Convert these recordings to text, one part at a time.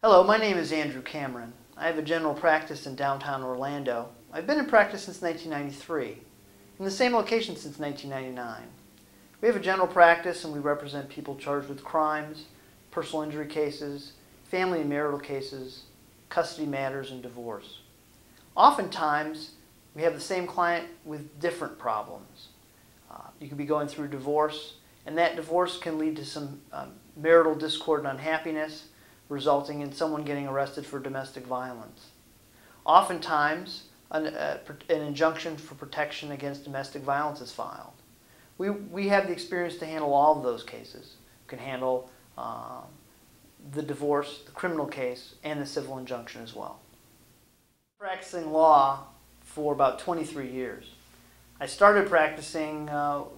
Hello, my name is Andrew Cameron. I have a general practice in downtown Orlando. I've been in practice since 1993, in the same location since 1999. We have a general practice and we represent people charged with crimes, personal injury cases, family and marital cases, custody matters, and divorce. Oftentimes, we have the same client with different problems. You could be going through divorce, and that divorce can lead to some marital discord and unhappiness, resulting in someone getting arrested for domestic violence. Oftentimes, an injunction for protection against domestic violence is filed. We have the experience to handle all of those cases. We can handle the divorce, the criminal case, and the civil injunction as well. Practicing law for about 23 years. I started practicing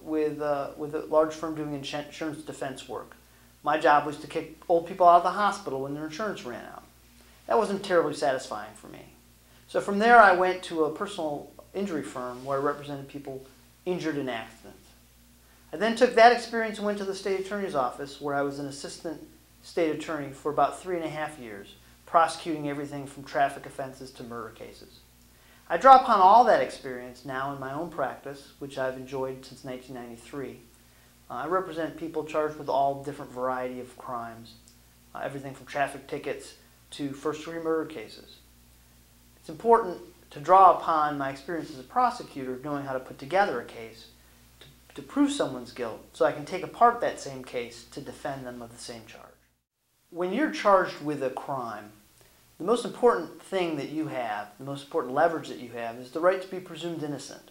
with a large firm doing insurance defense work. My job was to kick old people out of the hospital when their insurance ran out. That wasn't terribly satisfying for me. So from there I went to a personal injury firm where I represented people injured in accidents. I then took that experience and went to the state attorney's office where I was an assistant state attorney for about 3.5 years, prosecuting everything from traffic offenses to murder cases. I draw upon all that experience now in my own practice, which I've enjoyed since 1993. I represent people charged with all different variety of crimes, everything from traffic tickets to first-degree murder cases. It's important to draw upon my experience as a prosecutor, knowing how to put together a case to prove someone's guilt, so I can take apart that same case to defend them of the same charge. When you're charged with a crime, the most important thing that you have, the most important leverage that you have, is the right to be presumed innocent.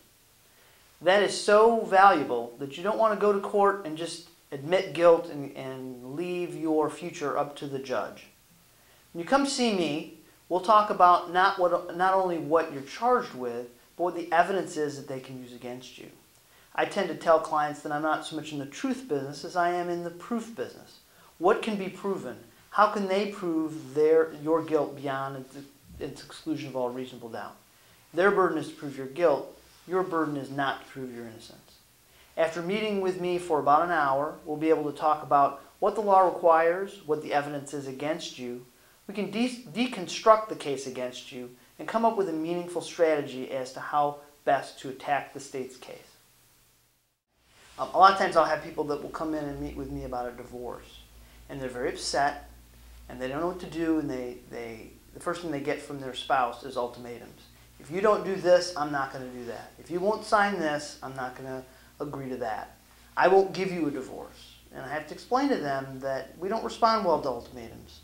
That is so valuable that you don't want to go to court and just admit guilt and leave your future up to the judge. When you come see me, we'll talk about not only what you're charged with, but what the evidence is that they can use against you. I tend to tell clients that I'm not so much in the truth business as I am in the proof business. What can be proven? How can they prove your guilt beyond its exclusion of all reasonable doubt? Their burden is to prove your guilt. Your burden is not to prove your innocence. After meeting with me for about an hour, we'll be able to talk about what the law requires, what the evidence is against you. We can deconstruct the case against you and come up with a meaningful strategy as to how best to attack the state's case. A lot of times I'll have people that will come in and meet with me about a divorce, and they're very upset, and they don't know what to do, and the first thing they get from their spouse is ultimatums. If you don't do this, I'm not going to do that. If you won't sign this, I'm not going to agree to that. I won't give you a divorce. And I have to explain to them that we don't respond well to ultimatums.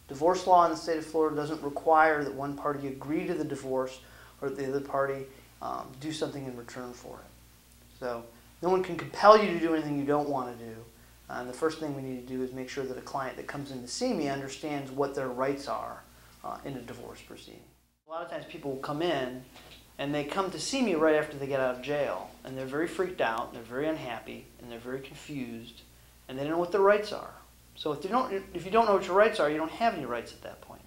Divorce law in the state of Florida doesn't require that one party agree to the divorce or that the other party do something in return for it. So no one can compel you to do anything you don't want to do. And the first thing we need to do is make sure that a client that comes in to see me understands what their rights are in a divorce proceeding. A lot of times people will come in and they come to see me right after they get out of jail, and they're very freaked out, and they're very unhappy, and they're very confused, and they don't know what their rights are. So if you don't know what your rights are, you don't have any rights at that point.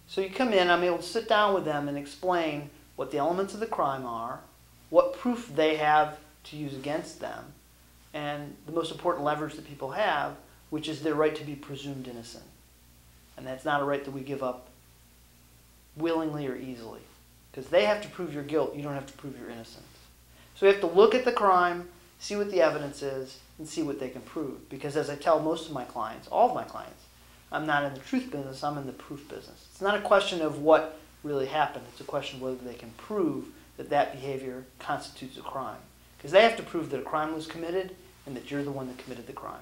So you come in, I'm able to sit down with them and explain what the elements of the crime are, what proof they have to use against them, and the most important leverage that people have, which is their right to be presumed innocent. And that's not a right that we give up willingly or easily, because they have to prove your guilt, you don't have to prove your innocence. So we have to look at the crime, see what the evidence is, and see what they can prove. Because as I tell most of my clients, all of my clients, I'm not in the truth business, I'm in the proof business. It's not a question of what really happened, it's a question of whether they can prove that that behavior constitutes a crime. Because they have to prove that a crime was committed and that you're the one that committed the crime.